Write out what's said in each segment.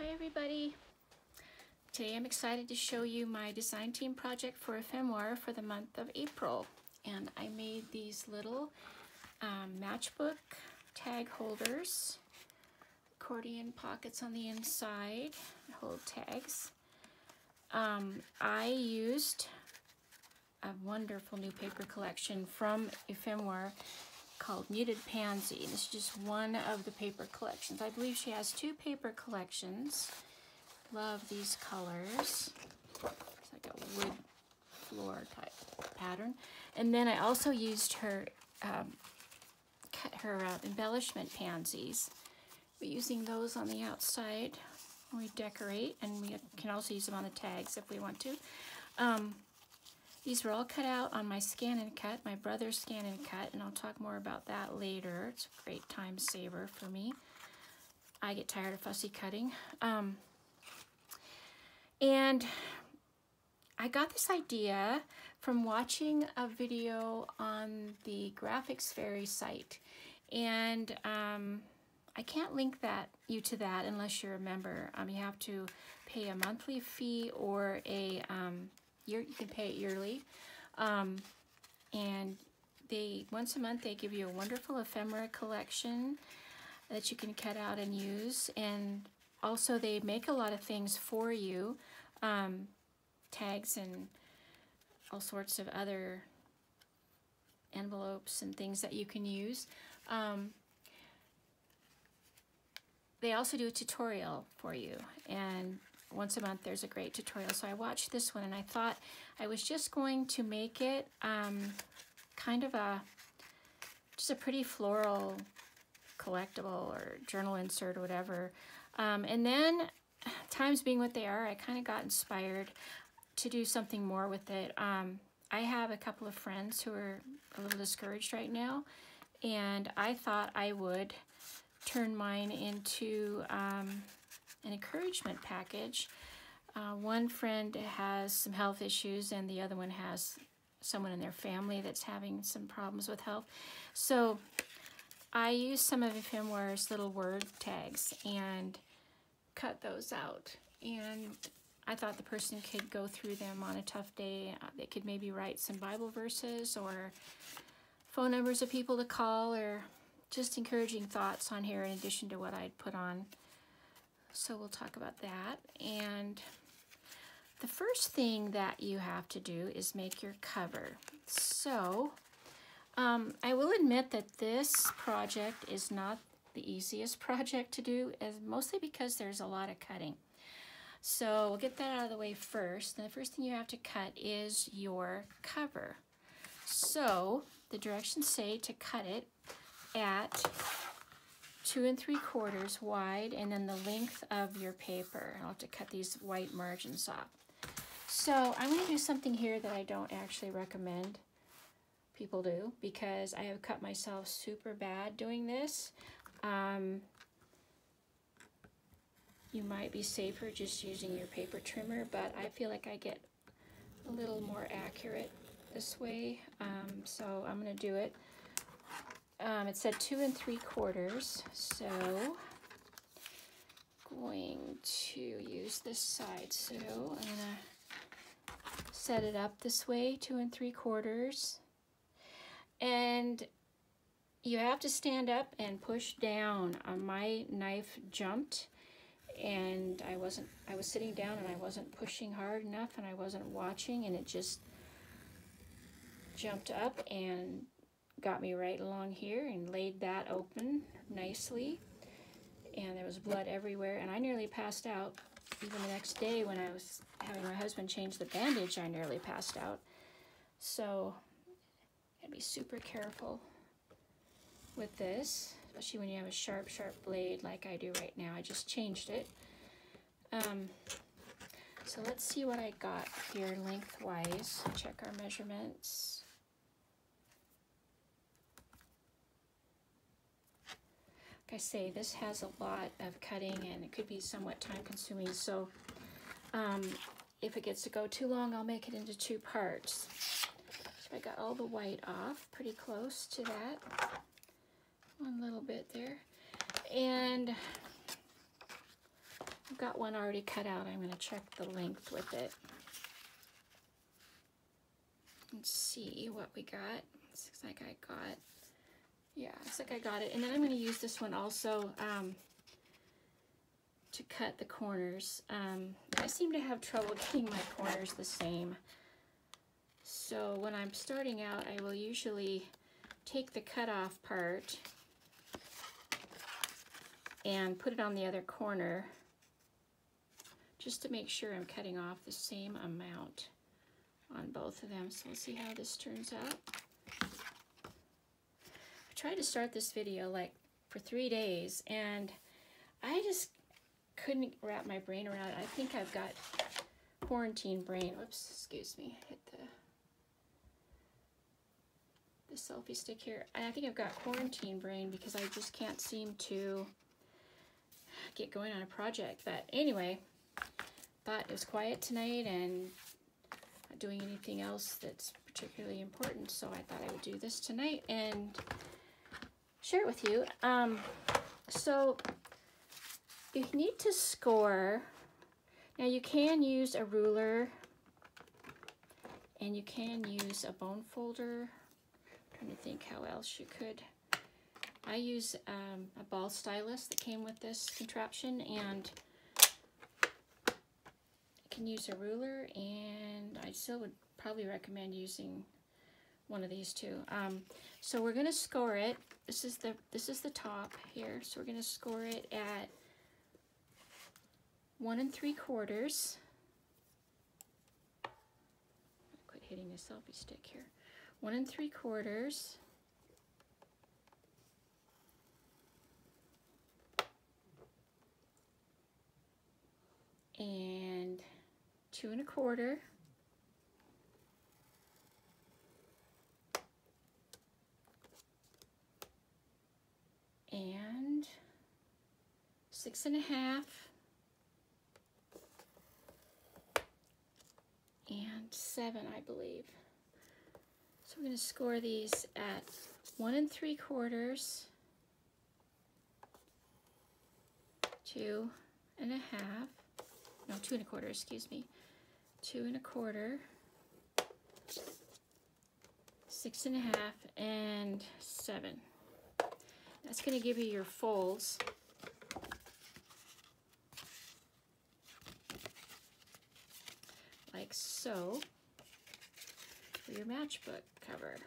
Hi everybody! Today I'm excited to show you my design team project for Ephemoire for the month of April. And I made these little matchbook tag holders, accordion pockets on the inside, hold tags. I used a wonderful new paper collection from Ephemoire called Muted Pansy. And this is just one of the paper collections. I believe she has 2 paper collections. Love these colors. It's like a wood floor type pattern. And then I also used her embellishment pansies. We're using those on the outside when we decorate, and we can also use them on the tags if we want to. These were all cut out on my scan and cut, my brother's scan and cut, and I'll talk more about that later. It's a great time saver for me. I get tired of fussy cutting. And I got this idea from watching a video on the Graphics Fairy site. And I can't link you to that unless you're a member. You have to pay a monthly fee or a you can pay it yearly, and once a month they give you a wonderful ephemera collection that you can cut out and use, and also they make a lot of things for you, tags and all sorts of other envelopes and things that you can use. They also do a tutorial for you, and once a month there's a great tutorial. So I watched this one and I thought I was just going to make it kind of just a pretty floral collectible or journal insert or whatever. And then, times being what they are, I kind of got inspired to do something more with it. I have a couple of friends who are a little discouraged right now, and I thought I would turn mine into an encouragement package. One friend has some health issues and the other one has someone in their family that's having some problems with health. So I used some of Ephemoire's little word tags and cut those out. And I thought the person could go through them on a tough day. They could maybe write some Bible verses or phone numbers of people to call, or just encouraging thoughts on here in addition to what I'd put on. So we'll talk about that. And the first thing that you have to do is make your cover. So I will admit that this project is not the easiest project to do, mostly because there's a lot of cutting. So we'll get that out of the way first. And the first thing you have to cut is your cover. So the directions say to cut it at 2 3/4 wide, and then the length of your paper. I'll have to cut these white margins off. So I'm going to do something here that I don't actually recommend people do, because I have cut myself super bad doing this. You might be safer just using your paper trimmer, but I feel like I get a little more accurate this way. So I'm going to do it. It said 2 3/4, so I'm going to use this side. So I'm going to set it up this way, 2 3/4. And you have to stand up and push down. My knife jumped, and I was sitting down and I wasn't pushing hard enough, and I wasn't watching, and it just jumped up and got me right along here and laid that open nicely, and there was blood everywhere, and I nearly passed out. Even the next day when I was having my husband change the bandage, I nearly passed out. So you gotta be super careful with this, especially when you have a sharp blade like I do right now. I just changed it. So let's see what I got here lengthwise. Check our measurements. Like I say, this has a lot of cutting and it could be somewhat time consuming, so if it gets to go too long, I'll make it into 2 parts. So I got all the white off, pretty close to that. One little bit there. And got one already cut out. I'm going to check the length with it. Let's see what we got. Looks like I got, yeah, looks like I got it. And then I'm going to use this one also to cut the corners. I seem to have trouble getting my corners the same. So when I'm starting out, I will usually take the cutoff part and put it on the other corner just to make sure I'm cutting off the same amount on both of them. So we'll see how this turns out. I tried to start this video like for 3 days and I just couldn't wrap my brain around it. I think I've got quarantine brain. Whoops, excuse me, hit the selfie stick here. I think I've got quarantine brain because I just can't seem to get going on a project. But anyway, thought it was quiet tonight and not doing anything else that's particularly important, so I thought I would do this tonight and share it with you. So you need to score. Now you can use a ruler and you can use a bone folder. I'm trying to think how else you could. I use a ball stylus that came with this contraption, and I can use a ruler, and I still would probably recommend using one of these two. So we're going to score it. This is the top here. So we're going to score it at 1 3/4. Quit hitting the selfie stick here. 1 3/4. And 2 1/4. And 6 1/2. And 7, I believe. So we're going to score these at 1 3/4, 2 1/2. No, 2 1/4, excuse me. 2 1/4, 6 1/2, and 7. That's going to give you your folds. Like so, for your matchbook cover. It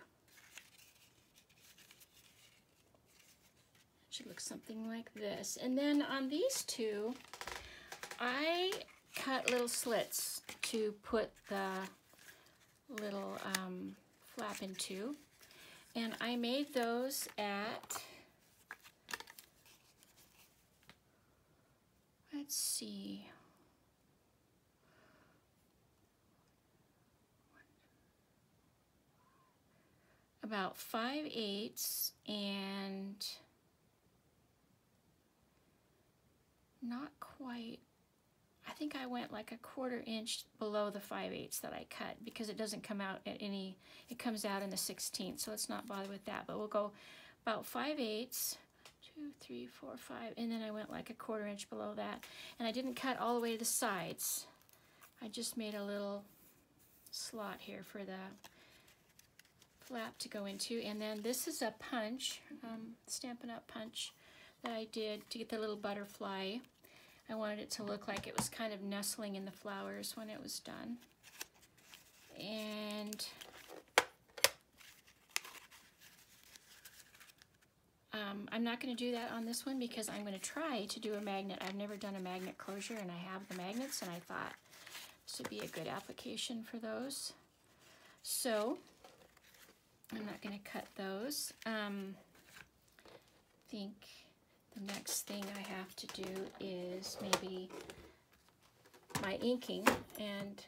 should look something like this. And then on these two, I cut little slits to put the little flap into, and I made those at, let's see, about 5/8 and not quite. I think I went like a 1/4 inch below the 5/8 that I cut because it doesn't come out at any, it comes out in the 16th, so let's not bother with that. But we'll go about 5/8, 2, 3, 4, 5, and then I went like a 1/4 inch below that. And I didn't cut all the way to the sides. I just made a little slot here for the flap to go into. And then this is a punch, Stampin' Up! Punch that I did to get the little butterfly. I wanted it to look like it was kind of nestling in the flowers when it was done. And I'm not going to do that on this one because I'm going to try to do a magnet. I've never done a magnet closure, and I have the magnets, and I thought this would be a good application for those. So I'm not going to cut those. I think the next thing I have to do is maybe my inking, and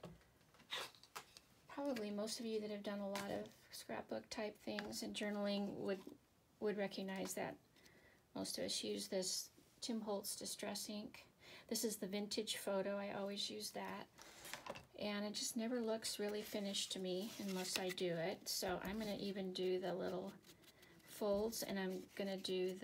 probably most of you that have done a lot of scrapbook type things and journaling would recognize that most of us use this Tim Holtz Distress ink. This is the vintage photo. I always use that, and it just never looks really finished to me unless I do it. So I'm going to even do the little folds, and I'm going to do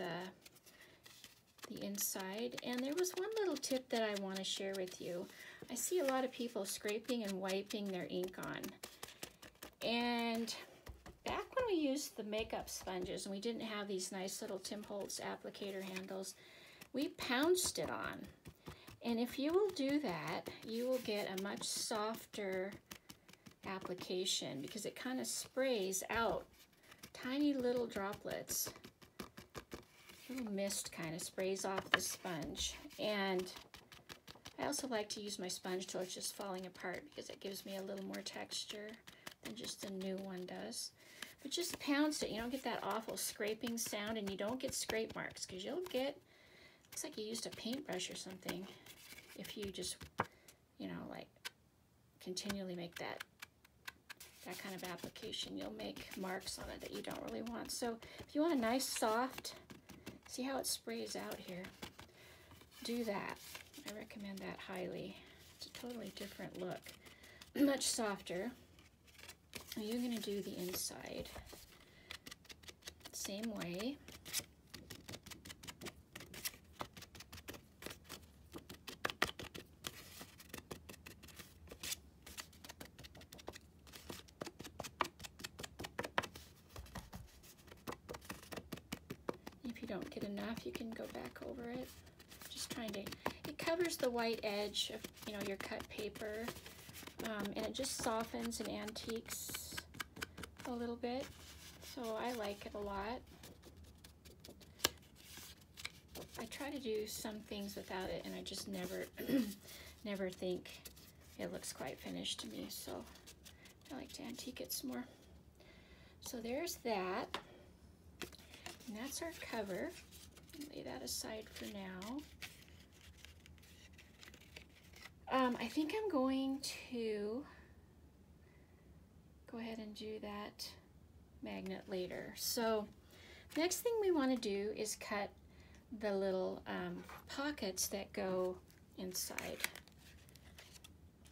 the inside. And there was one little tip that I want to share with you. I see a lot of people scraping and wiping their ink on. And back when we used the makeup sponges and we didn't have these nice little Tim Holtz applicator handles, we pounced it on. And if you will do that, you will get a much softer application because it kind of sprays out tiny little droplets. A little mist kind of sprays off the sponge. And I also like to use my sponge till it's just falling apart because it gives me a little more texture than just a new one does. But just pounce it. You don't get that awful scraping sound, and you don't get scrape marks because you'll get, looks like you used a paintbrush or something. If you just, you know, like continually make that kind of application, you'll make marks on it that you don't really want. So if you want a nice soft, see how it sprays out here, do that. I recommend that highly. It's a totally different look, much softer. You're going to do the inside same way. If you don't get enough, you can go back over it. Just trying to, it covers the white edge of, you know, your cut paper, and it just softens and antiques a little bit. So I like it a lot. I try to do some things without it, and I just never, never think it looks quite finished to me. So I like to antique it some more. So there's that. And that's our cover. Lay that aside for now. I think I'm going to go ahead and do that magnet later. So next thing we want to do is cut the little pockets that go inside.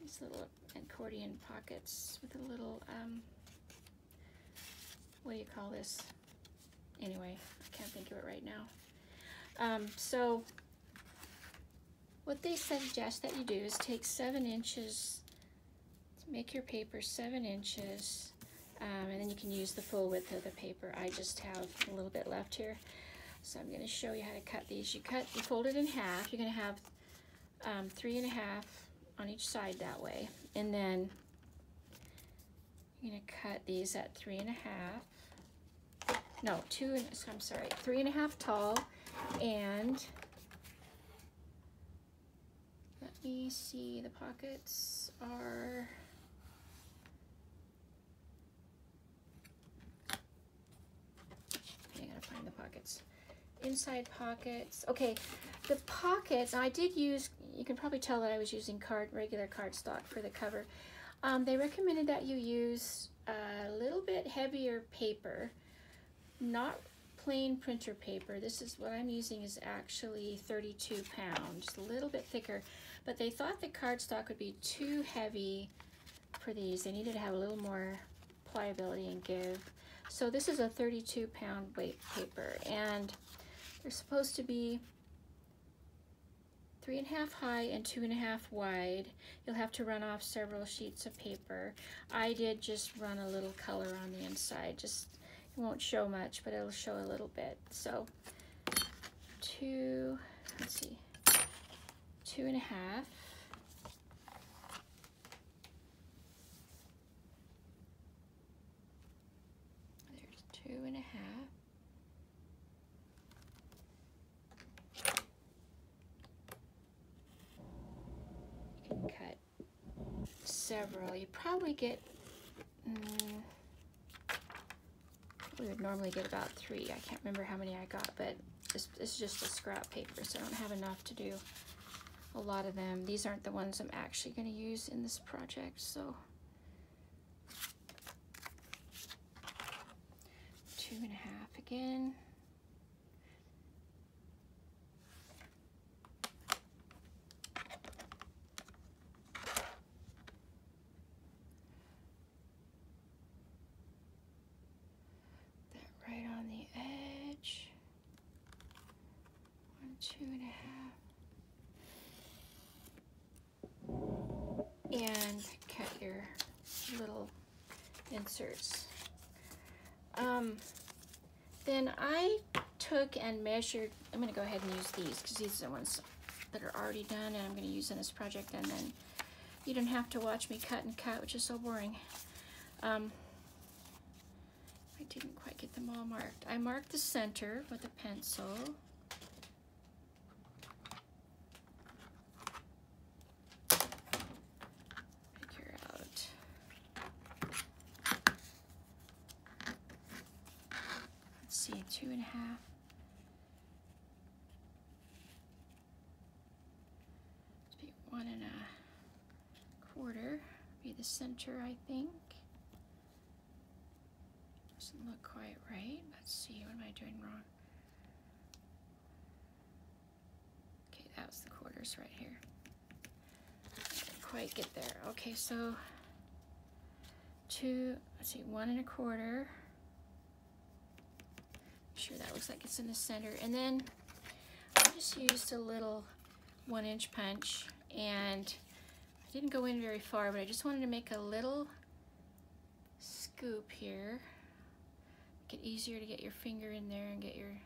These little accordion pockets with a little, what do you call this? Anyway, I can't think of it right now. So what they suggest that you do is take 7 inches, make your paper 7 inches, and then you can use the full width of the paper. I just have a little bit left here, so I'm going to show you how to cut these. You fold it in half. You're going to have 3 1/2 on each side that way, and then you're going to cut these at 3 1/2. No, 2. I'm sorry, 3 1/2 tall, and let me see. The pockets are. I gotta find the pockets. Inside pockets. Okay, the pockets. I did use. You can probably tell that I was using regular cardstock for the cover. They recommended that you use a little bit heavier paper. Not plain printer paper. This is what I'm using is actually 32 pounds, just a little bit thicker, but they thought the cardstock would be too heavy for these. They needed to have a little more pliability and give. So this is a 32 pound weight paper, and they're supposed to be 3 1/2 high and 2 1/2 wide. You'll have to run off several sheets of paper. I did just run a little color on the inside, just it won't show much, but it'll show a little bit. So 2, let's see, 2 1/2. There's 2 1/2. You can cut several. You probably get, we would normally get about 3. I can't remember how many I got, but this is just a scrap paper, so I don't have enough to do a lot of them. These aren't the ones I'm actually going to use in this project, so 2 1/2 again. Right on the edge. 1, 2 and cut your little inserts. Then I took and measured, I'm going to go ahead and use these because these are the ones that are already done and I'm going to use in this project, and then you don't have to watch me cut and cut, which is so boring. I didn't quite get them all marked. I marked the center with a pencil. Figure out. Let's see, 2.5. Let's be 1.25. Be the center, I think. Doesn't look quite right. Let's see, what am I doing wrong? Okay, that was the quarters right here. Didn't quite get there. Okay, so let's see, 1.25. Sure that looks like it's in the center. And then I just used a little 1-inch punch, and I didn't go in very far, but I just wanted to make a little scoop here. Make it easier to get your finger in there and get your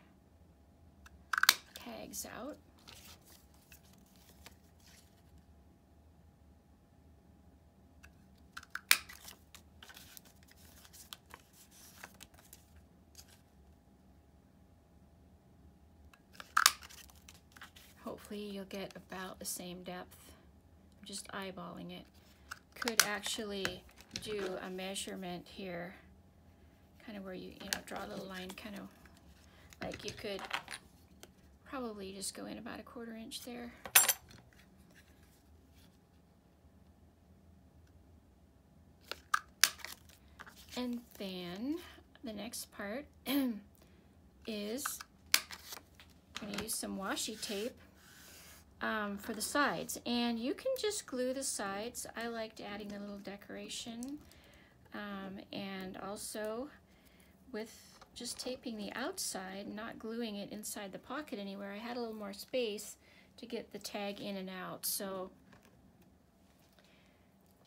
tags out. Hopefully you'll get about the same depth. I'm just eyeballing it. Could actually do a measurement here, kind of where you draw a little line, kind of like you could probably just go in about 1/4 inch there. And then the next part is I'm going to use some washi tape for the sides, and you can just glue the sides. I liked adding a little decoration, and also with just taping the outside, not gluing it inside the pocket anywhere, I had a little more space to get the tag in and out. So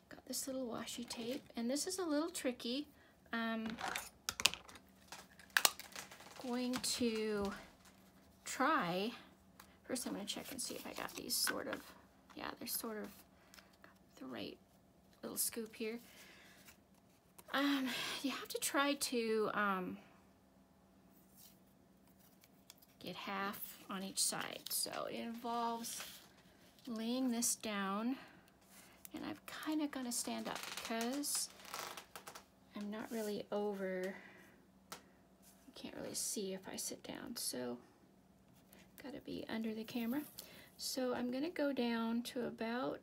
got this little washi tape, and this is a little tricky. Going to try, first I'm going to check and see if I got these sort of, yeah, they're sort of got the right little scoop here. You have to try to get half on each side. So it involves laying this down, and I'm kind of going to stand up because I'm not really over, you can't really see if I sit down, so gotta be under the camera. So I'm gonna go down to about,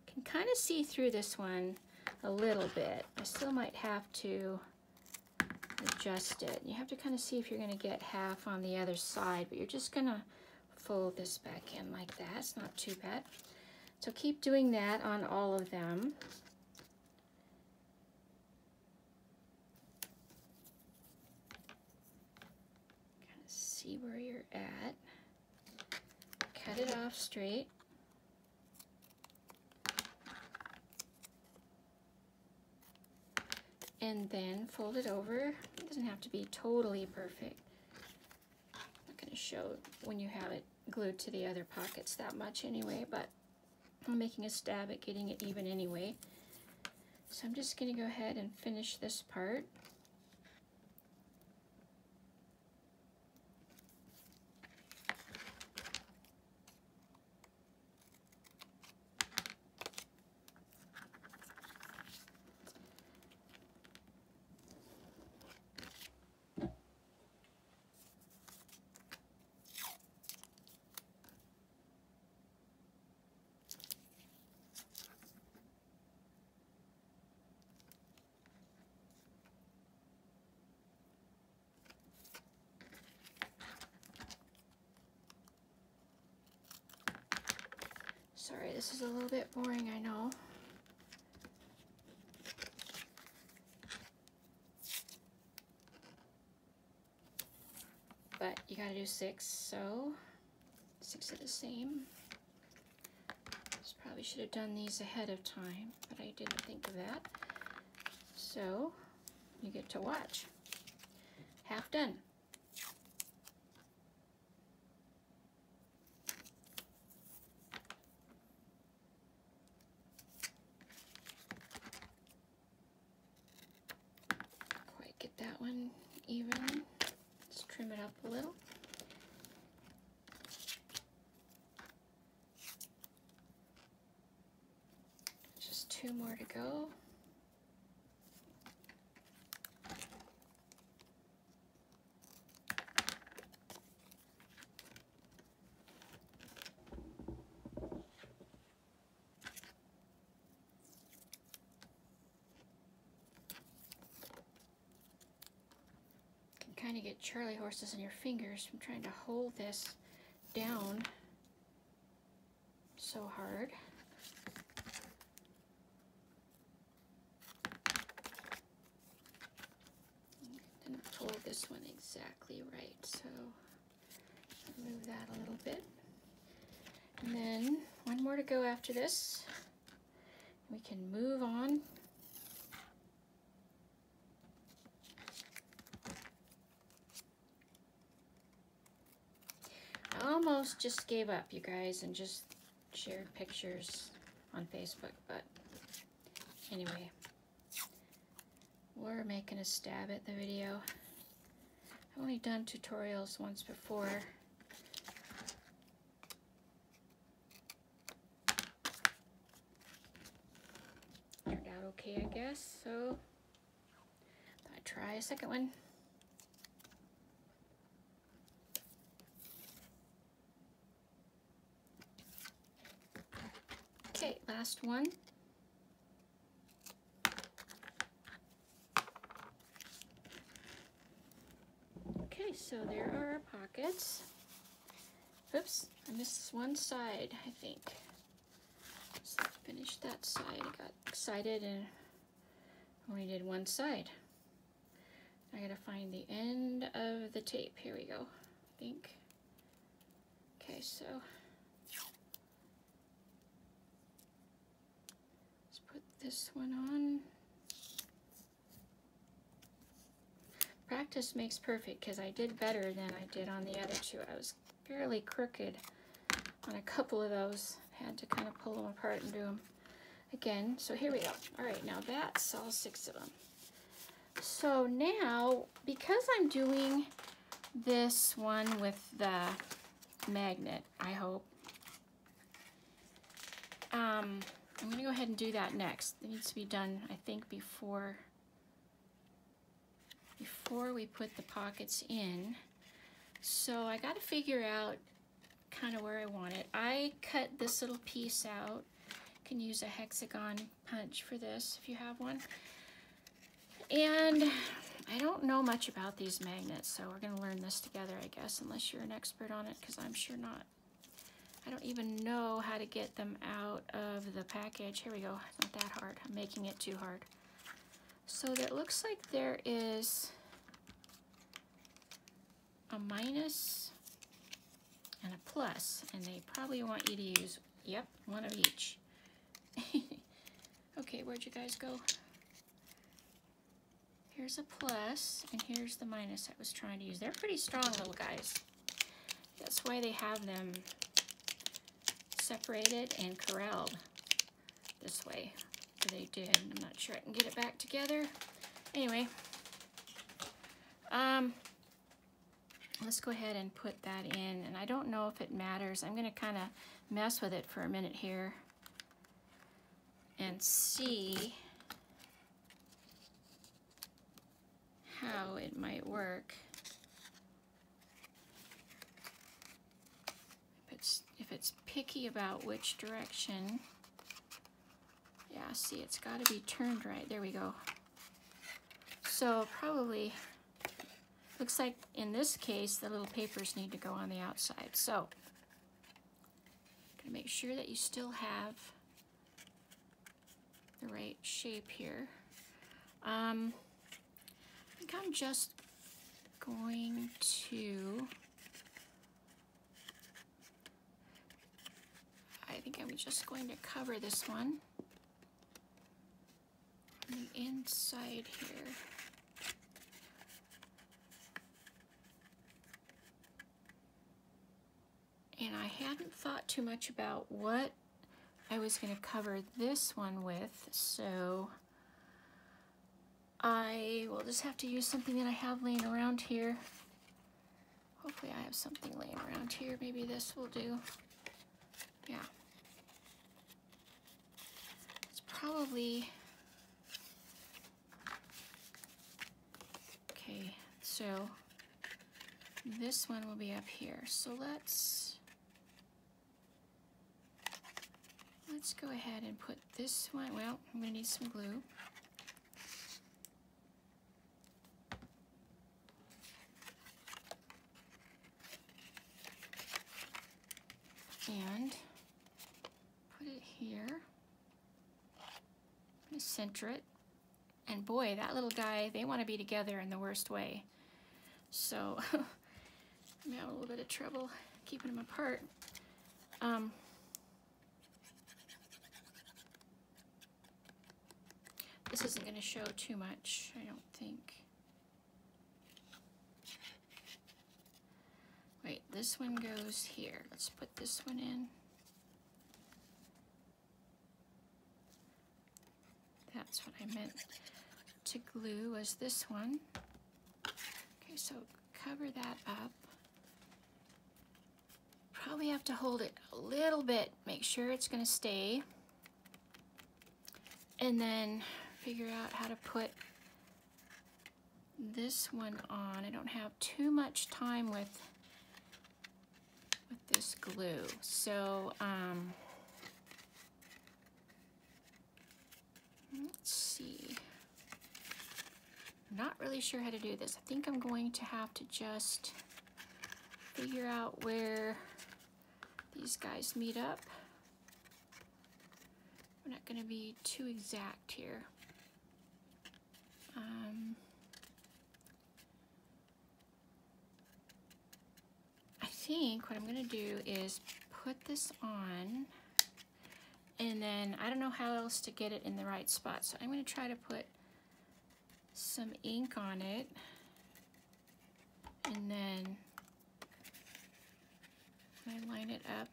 can kind of see through this one a little bit. I still might have to adjust it. You have to kind of see if you're gonna get half on the other side, but you're just gonna fold this back in like that. It's not too bad. So keep doing that on all of them. Kind of see where you're at. Cut it off straight. And then fold it over. It doesn't have to be totally perfect. I'm not going to show when you have it glued to the other pockets that much anyway, but I'm making a stab at getting it even anyway. So I'm just going to go ahead and finish this part. Sorry, this is a little bit boring, I know. But you gotta do 6, so 6 of the same. Just probably should have done these ahead of time, but I didn't think of that. So you get to watch. Half done. Quite get that one even. Let's trim it up a little. Just 2 more to go. Kind of get Charlie horses in your fingers from trying to hold this down so hard. Didn't pull this one exactly right, so move that a little bit. And then 1 more to go after this. We can move on. I almost just gave up, you guys, and just shared pictures on Facebook, but anyway, we're making a stab at the video. I've only done tutorials once before. Turned out okay, I guess, so I'll try a second one. Okay, last one. Okay, so there are our pockets. Oops, I missed one side, I think. So let's finish that side. I got excited and only did one side. I gotta find the end of the tape. Here we go, I think. Okay, so this one on. Practice makes perfect, because I did better than I did on the other two. I was fairly crooked on a couple of those. Had to kind of pull them apart and do them again. So here we go. All right, now that's all 6 of them. So now, because I'm doing this one with the magnet, I hope, I'm going to go ahead and do that next. It needs to be done, I think, before we put the pockets in. So I got to figure out kind of where I want it. I cut this little piece out. You can use a hexagon punch for this if you have one. And I don't know much about these magnets, so we're going to learn this together, I guess, unless you're an expert on it, because I'm sure not. I don't even know how to get them out of the package. Here we go. It's not that hard. I'm making it too hard. So it looks like there is a minus and a plus, and they probably want you to use, yep, one of each. Okay, where'd you guys go? Here's a plus, and here's the minus I was trying to use. They're pretty strong little guys. That's why they have them separated and corralled this way. They did. I'm not sure I can get it back together. Anyway, let's go ahead and put that in. And I don't know if it matters. I'm going to kind of mess with it for a minute here and see how it might work. If it's picky about which direction. Yeah, see, it's got to be turned right. There we go. So probably, looks like in this case, the little papers need to go on the outside. So, gonna make sure that you still have the right shape here. I think I'm just going to I think I'm just going to cover this one on the inside here. And I hadn't thought too much about what I was going to cover this one with, so I will just have to use something that I have laying around here. Hopefully I have something laying around here. Maybe this will do. Yeah. It's probably... Okay, so this one will be up here. So let's go ahead and put this one, well, I'm going to need some glue. And put it here. I'm going to center it. And boy, that little guy, they want to be together in the worst way. So I'm having a little bit of trouble keeping them apart. This isn't going to show too much, I don't think. Wait, this one goes here. Let's put this one in. That's what I meant to glue, was this one. Okay, so cover that up. Probably have to hold it a little bit, make sure it's going to stay. And then figure out how to put this one on. I don't have too much time with this glue, so let's see. I'm not really sure how to do this. I think I'm going to have to just figure out where these guys meet up. We're not going to be too exact here. I think what I'm going to do is put this on, and then I don't know how else to get it in the right spot, so I'm going to try to put some ink on it, and then I line it up.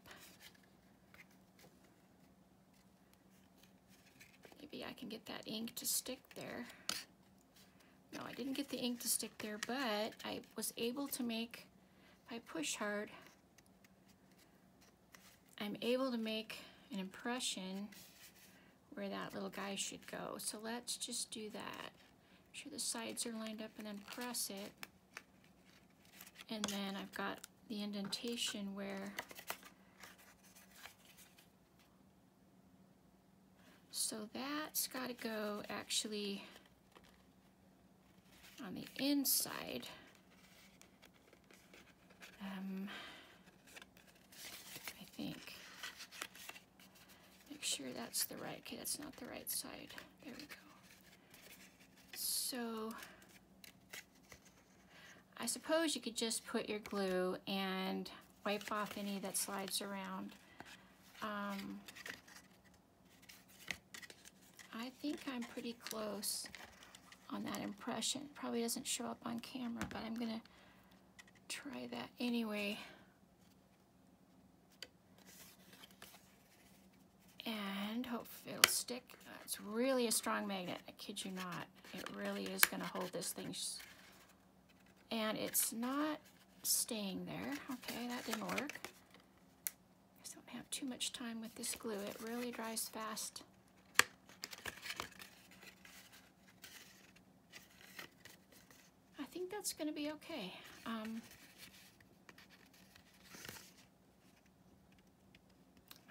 Maybe I can get that ink to stick there. No, I didn't get the ink to stick there, but I was able to make, if I push hard, I'm able to make an impression where that little guy should go. So let's just do that. Make sure the sides are lined up and then press it. And then I've got the indentation where, so that's got to go actually on the inside. I think. Make sure that's the right, okay, that's not the right side. There we go. So I suppose you could just put your glue and wipe off any that slides around. I think I'm pretty close on that impression. Probably doesn't show up on camera, but I'm gonna try that anyway. And hopefully it'll stick. It's really a strong magnet, I kid you not. It really is gonna hold this thing. And it's not staying there. Okay, that didn't work. I don't have too much time with this glue. It really dries fast. I think that's gonna be okay.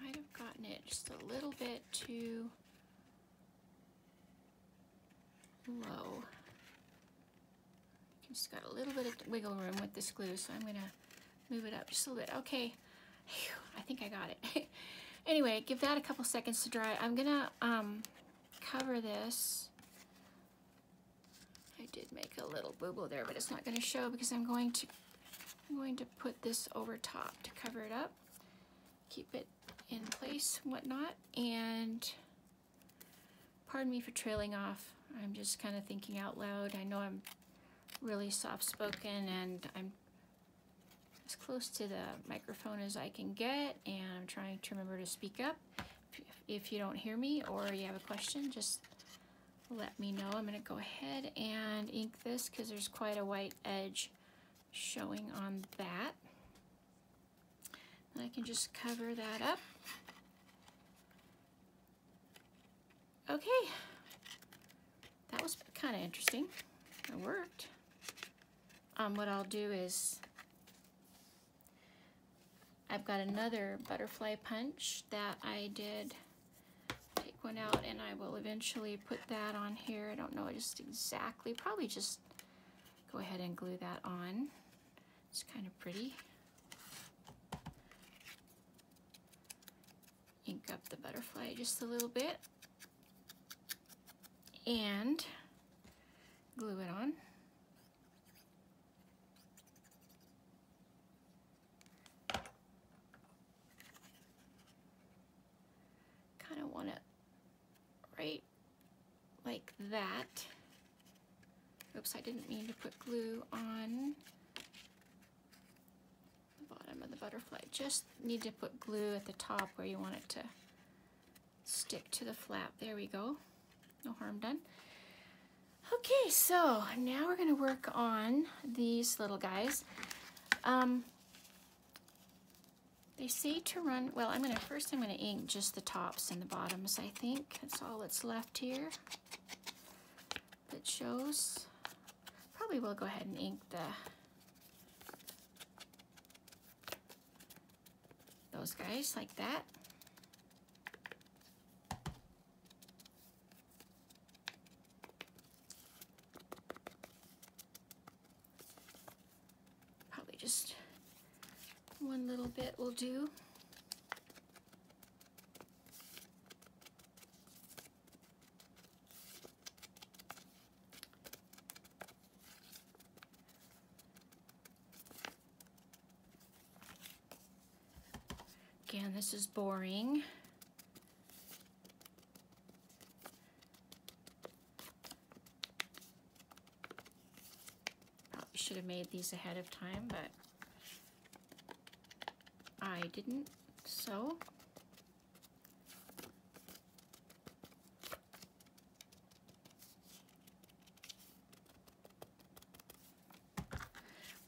Might have gotten it just a little bit too low. Just got a little bit of wiggle room with this glue, so I'm gonna move it up just a little bit. Okay, whew, I think I got it. Anyway, give that a couple seconds to dry. I'm gonna cover this. I did make a little boo-boo there, but it's not gonna show because I'm going to put this over top to cover it up. Keep it in place and whatnot. And pardon me for trailing off. I'm just kind of thinking out loud. I know I'm really soft-spoken and I'm as close to the microphone as I can get, and I'm trying to remember to speak up. If you don't hear me or you have a question, just let me know. I'm going to go ahead and ink this because there's quite a white edge showing on that. And I can just cover that up. Okay, that was kind of interesting. It worked. What I'll do is I've got another butterfly punch that I did take one out, and I will eventually put that on here. I don't know just exactly, probably just go ahead and glue that on. It's kind of pretty. Ink up the butterfly just a little bit and glue it on. Kind of want it right like that. Oops, I didn't mean to put glue on the bottom of the butterfly. Just need to put glue at the top where you want it to stick to the flap. There we go. No harm done. Okay, so now we're going to work on these little guys. They say to run, well, first I'm going to ink just the tops and the bottoms, I think. That's all that's left here that shows. Probably will go ahead and ink those guys like that. Probably just one little bit will do. Again, this is boring. Probably should have made these ahead of time, but I didn't, so.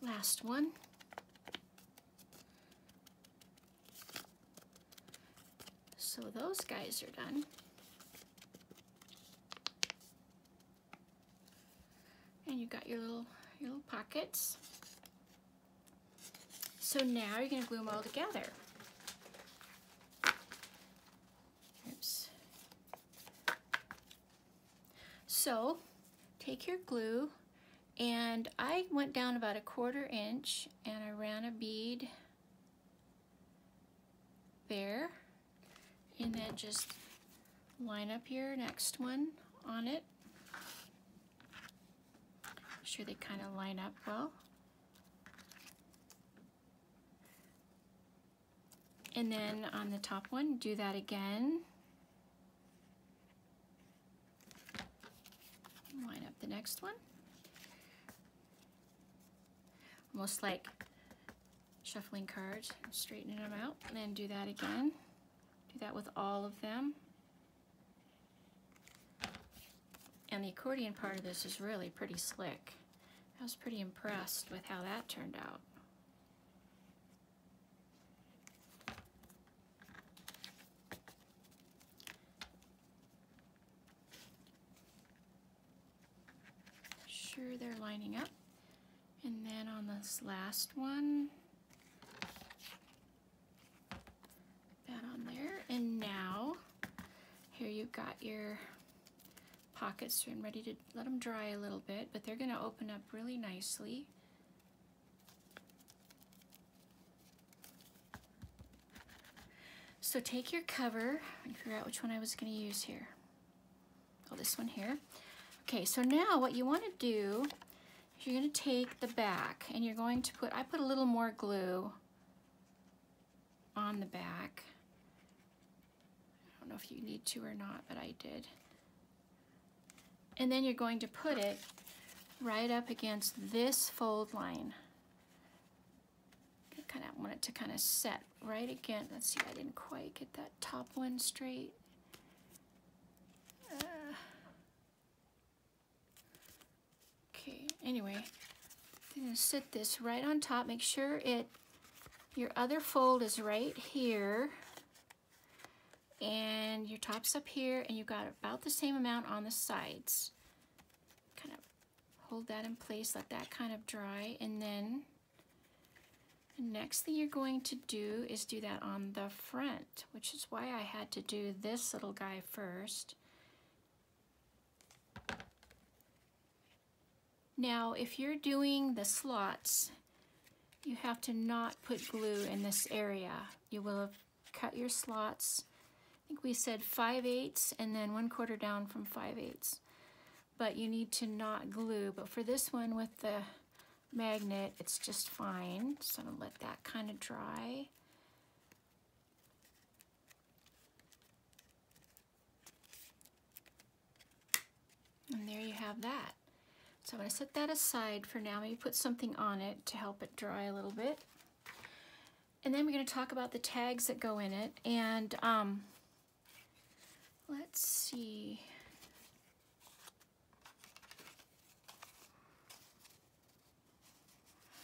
Last one. So those guys are done. And you got your little pockets. So now you're going to glue them all together. Oops. So take your glue, and I went down about 1/4 inch and I ran a bead there, and then just line up your next one on it. Make sure they kind of line up well. And then on the top one, do that again. Line up the next one. Almost like shuffling cards, straightening them out, and then do that again. Do that with all of them. And the accordion part of this is really pretty slick. I was pretty impressed with how that turned out. Sure they're lining up. And then on this last one, that on there. And now, here you've got your pockets and ready to let them dry a little bit, but they're going to open up really nicely. So take your cover and figure out which one I was going to use here. Oh, this one here. Okay, so now what you want to do is you're going to take the back and you're going to put, I put a little more glue on the back, don't know if you need to or not, but I did. And then you're going to put it right up against this fold line. I kind of want it to kind of set right again. Let's see, I didn't quite get that top one straight. Okay, anyway, I'm going to sit this right on top. Make sure your other fold is right here, and your top's up here, and you've got about the same amount on the sides. Kind of hold that in place, let that kind of dry, and then the next thing you're going to do is do that on the front, which is why I had to do this little guy first. Now, if you're doing the slots, you have to not put glue in this area. You will have cut your slots. I think we said 5/8 and then 1/4 down from 5/8. But you need to not glue. But for this one with the magnet, it's just fine. So I'm gonna let that kind of dry. And there you have that. So I'm going to set that aside for now. Maybe put something on it to help it dry a little bit. And then we're going to talk about the tags that go in it. And let's see.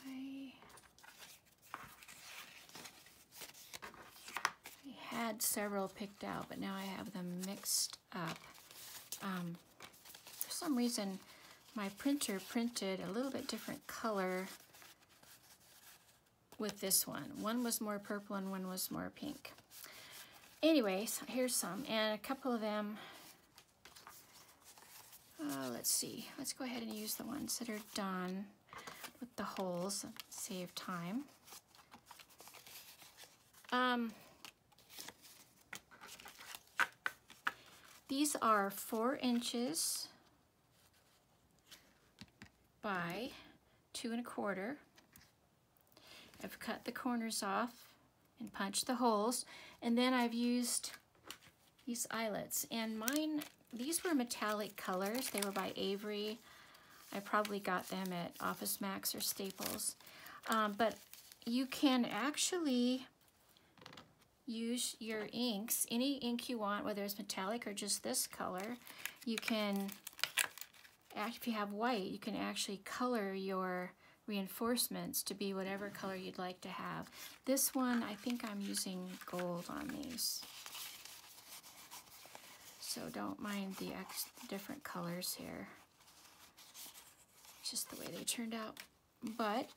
I had several picked out, but now I have them mixed up. For some reason, my printer printed a little bit different color with this one. One was more purple and one was more pink. Anyways, here's some, and a couple of them, let's see. Let's go ahead and use the ones that are done with the holes, save time. These are 4 inches by 2 1/4. I've cut the corners off and punched the holes, and then I've used these eyelets, and mine, these were metallic colors. They were by Avery. I probably got them at Office Max or Staples, but you can actually use your inks, any ink you want, whether it's metallic or just this color. You can, if you have white, you can actually color your reinforcements to be whatever color you'd like to have. This one, I think I'm using gold on these. So don't mind the different colors here. Just the way they turned out. But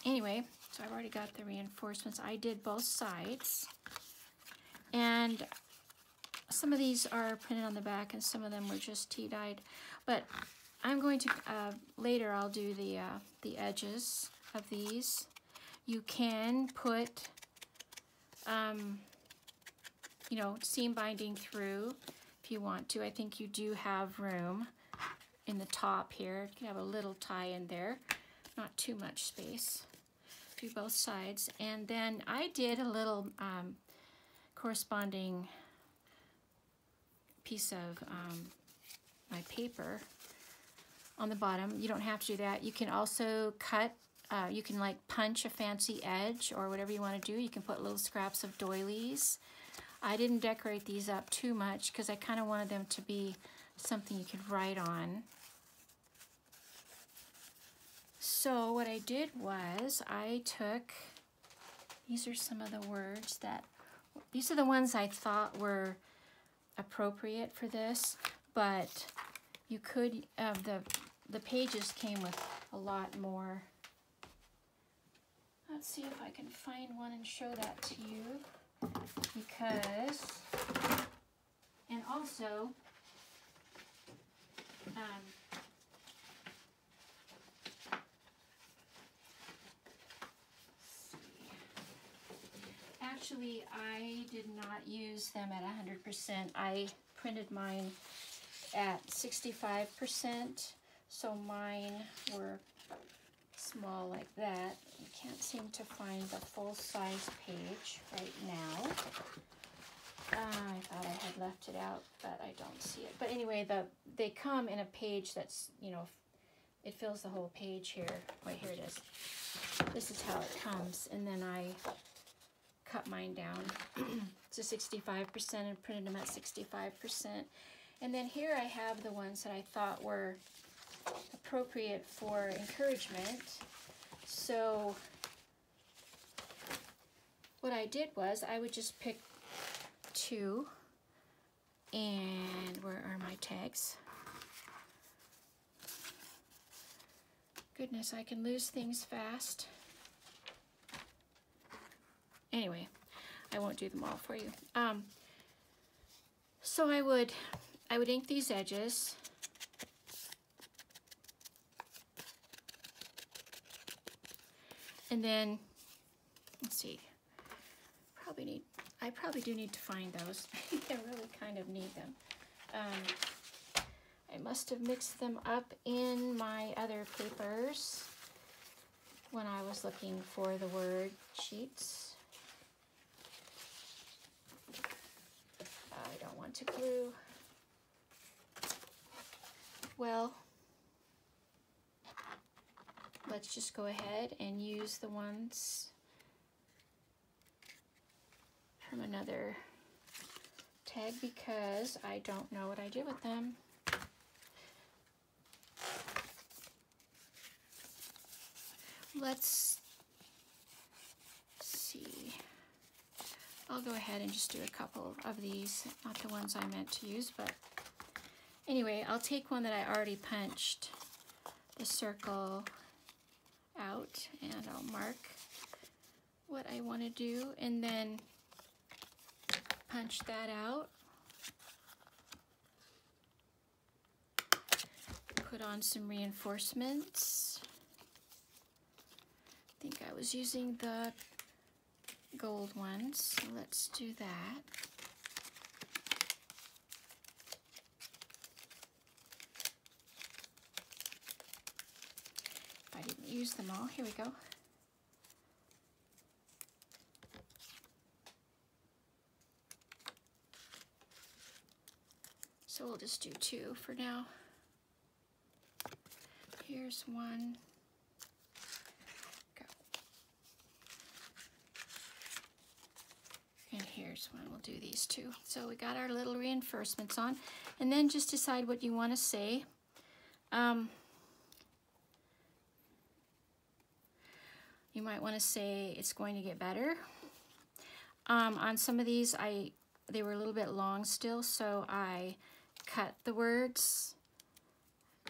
anyway, so I've already got the reinforcements. I did both sides. And some of these are printed on the back and some of them were just tea-dyed. But I'm going to, later I'll do the edges of these. You can put, you know, seam binding through if you want to. I think you do have room in the top here. You can have a little tie in there, not too much space. Do both sides. And then I did a little corresponding piece of my paper on the bottom. You don't have to do that. You can also cut, you can like punch a fancy edge or whatever you want to do. You can put little scraps of doilies. I didn't decorate these up too much because I kind of wanted them to be something you could write on. So what I did was I took, these are some of the words that, these are the ones I thought were appropriate for this, but you could, the pages came with a lot more. Let's see if I can find one and show that to you, because, and also, actually, I did not use them at 100%. I printed mine at 65%, so mine were small like that. I can't seem to find the full-size page right now. I thought I had left it out, but I don't see it. But anyway, they come in a page that's, you know, it fills the whole page here. Wait, here it is. This is how it comes, and then I cut mine down to 65% and printed them at 65%. And then here I have the ones that I thought were appropriate for encouragement. So what I did was I would just pick 2, and where are my tags? Goodness, I can lose things fast. Anyway, I won't do them all for you. So I would ink these edges. And then, let's see, I probably do need to find those. I really kind of need them. I must have mixed them up in my other papers when I was looking for the word sheets. I don't want to glue. Well, let's just go ahead and use the ones from another tag because I don't know what I did with them. Let's see. I'll go ahead and just do a couple of these, not the ones I meant to use, but anyway, I'll take one that I already punched the circle out, and I'll mark what I want to do, and then punch that out. Put on some reinforcements. I think I was using the gold ones, so let's do that. I didn't use them all. Here we go. So we'll just do 2 for now. Here's one. Go. And here's one. We'll do these 2. So we got our little reinforcements on. And then just decide what you want to say. You might want to say it's going to get better. On some of these, they were a little bit long still, so I cut the words.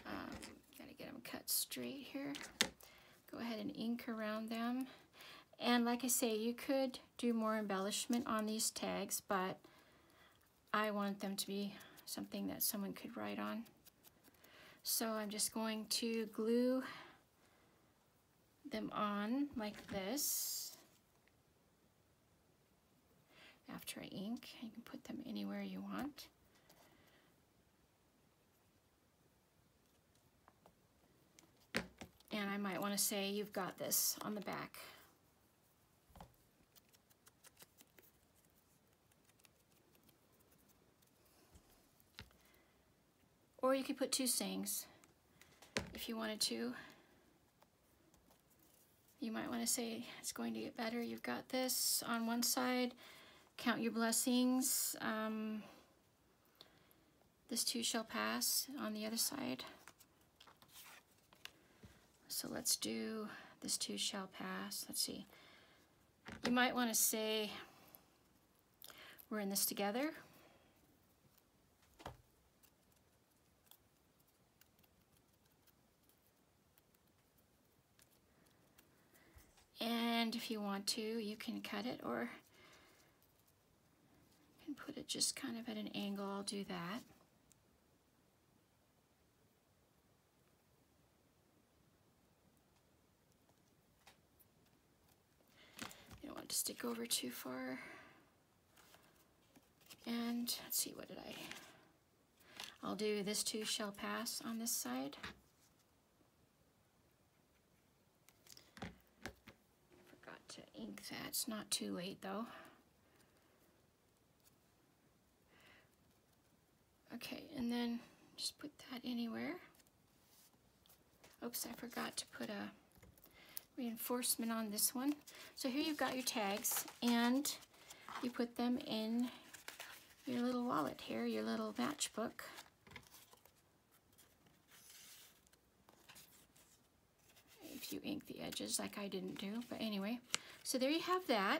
Gotta get them cut straight here. Go ahead and ink around them. And like I say, you could do more embellishment on these tags, but I want them to be something that someone could write on. So I'm just going to glue them on like this. After I ink, you can put them anywhere you want. And I might want to say, you've got this on the back. Or you could put 2 sayings if you wanted to. You might want to say, it's going to get better. You've got this on one side. Count your blessings. This too shall pass on the other side. So let's do this too shall pass. Let's see. You might want to say, we're in this together. And if you want to, you can cut it, or you can put it just kind of at an angle. I'll do that. You don't want it to stick over too far. And let's see, what did I'll do this too shall pass on this side. To ink that. It's not too late though. Okay, and then just put that anywhere. Oops, I forgot to put a reinforcement on this one. So here you've got your tags, and you put them in your little wallet here, your little matchbook. If you ink the edges like I didn't do, but anyway. So there you have that.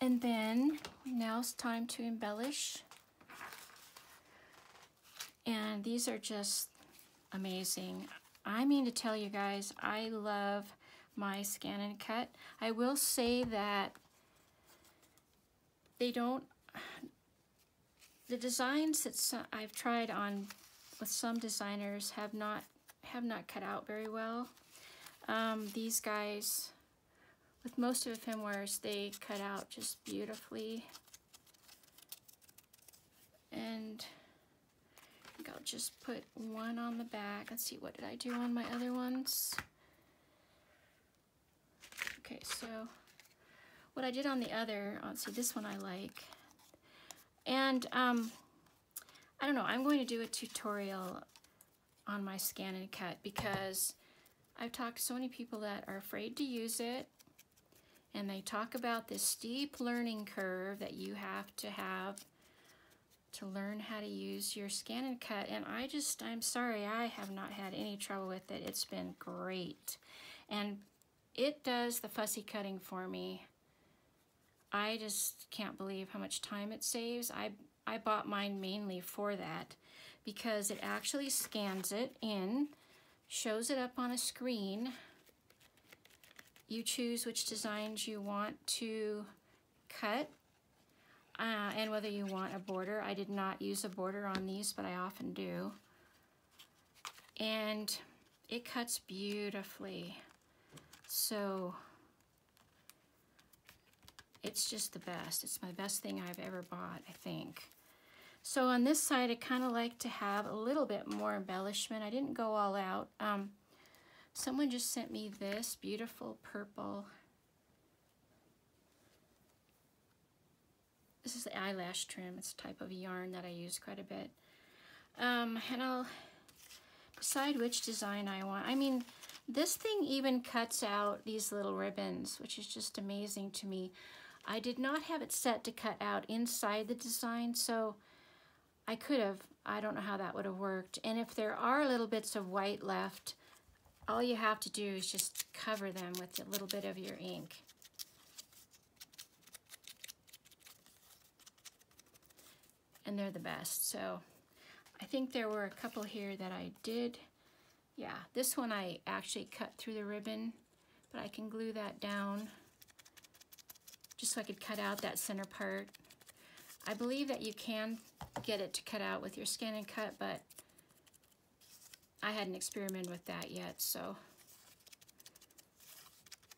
And then now it's time to embellish. And these are just amazing. I mean to tell you guys, I love my scan and cut. I will say that they don't, the designs that I've tried on with some designers have not cut out very well. These guys, with most of Ephemoires, they cut out just beautifully. And I think I'll just put one on the back. Let's see, what did I do on my other ones? Okay, so what I did on the other, let's see, this one I like. And I don't know, I'm going to do a tutorial on my scan and cut because I've talked to so many people that are afraid to use it, and they talk about this steep learning curve that you have to learn how to use your scan and cut, and I'm sorry, I have not had any trouble with it. It's been great, and it does the fussy cutting for me. I just can't believe how much time it saves. I bought mine mainly for that because it actually scans it in, shows it up on a screen. You choose which designs you want to cut and whether you want a border. I did not use a border on these, but I often do. And it cuts beautifully. So it's just the best. It's my best thing I've ever bought, I think. So on this side, I kind of like to have a little bit more embellishment. I didn't go all out. Someone just sent me this beautiful purple. This is the eyelash trim. It's a type of yarn that I use quite a bit. And I'll decide which design I want. I mean, this thing even cuts out these little ribbons, which is just amazing to me. I did not have it set to cut out inside the design, so I could have. I don't know how that would have worked. And if there are little bits of white left, all you have to do is just cover them with a little bit of your ink. And they're the best. So I think there were a couple here that I did. Yeah, this one I actually cut through the ribbon, but I can glue that down just so I could cut out that center part. I believe that you can get it to cut out with your scan and cut, but I hadn't experimented with that yet, so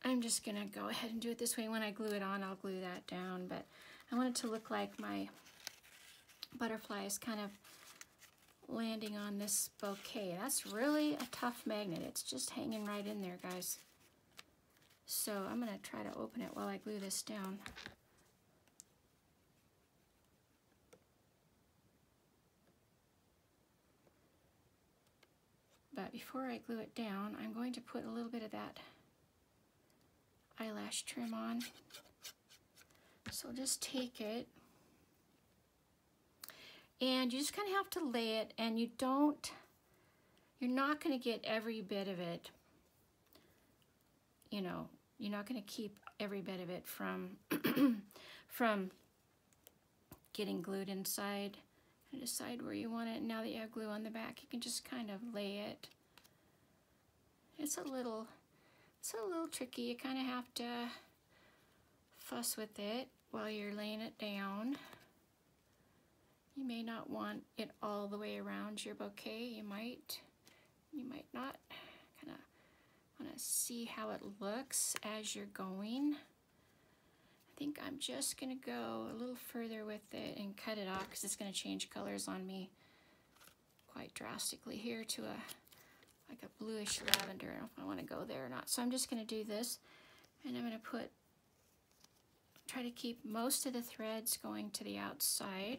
I'm just gonna go ahead and do it this way. When I glue it on, I'll glue that down, but I want it to look like my butterfly is kind of landing on this bouquet. That's really a tough magnet. It's just hanging right in there, guys. So I'm gonna try to open it while I glue this down. But before I glue it down, I'm going to put a little bit of that eyelash trim on. So just take it, and you just kind of have to lay it, and you're not going to get every bit of it. You know, you're not going to keep every bit of it from from getting glued inside. And decide where you want it. Now that you have glue on the back, you can just kind of lay it. It's a little tricky. You kind of have to fuss with it while you're laying it down. You may not want it all the way around your bouquet. You might not. Kind of want to see how it looks as you're going. I think I'm just going to go a little further with it and cut it off because it's going to change colors on me quite drastically here to like a bluish lavender. I don't know if I want to go there or not. So I'm just going to do this, and I'm going to try to keep most of the threads going to the outside,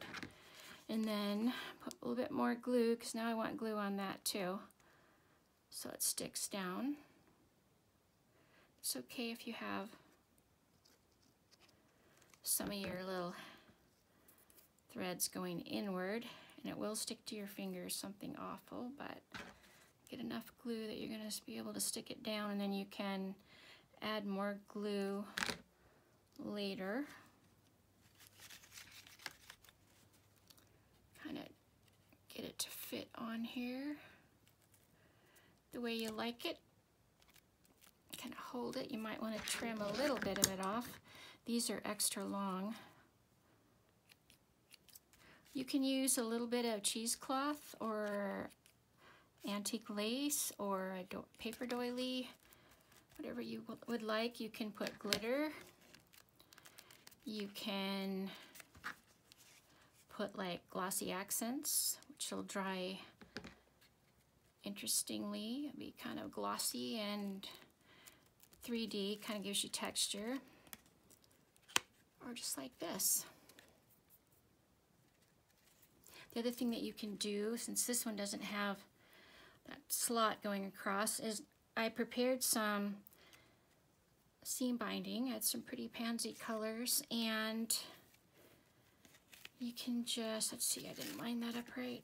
and then put a little bit more glue, because now I want glue on that too, so it sticks down. It's okay if you have some of your little threads going inward, and it will stick to your fingers, something awful, but get enough glue that you're going to be able to stick it down, and then you can add more glue later. Kind of get it to fit on here the way you like it. Kind of hold it. You might want to trim a little bit of it off. These are extra long. You can use a little bit of cheesecloth or antique lace or a paper doily, whatever you would like. You can put glitter. You can put like glossy accents, which will dry interestingly. It'll be kind of glossy and 3D, kind of gives you texture. Or just like this. The other thing that you can do, since this one doesn't have that slot going across, is I prepared some seam binding. I had some pretty pansy colors, and you can just, let's see, I didn't line that up right.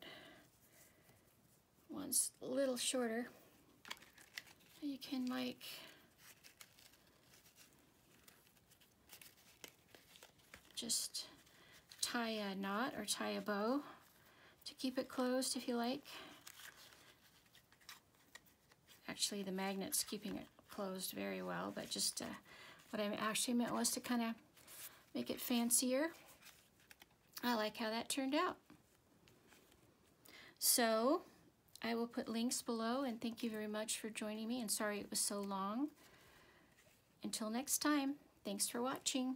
One's a little shorter. You can like just tie a knot or tie a bow to keep it closed if you like. Actually, the magnet's keeping it closed very well, but just what I actually meant was to kind of make it fancier. I like how that turned out. So I will put links below, and thank you very much for joining me, and sorry it was so long. Until next time, thanks for watching.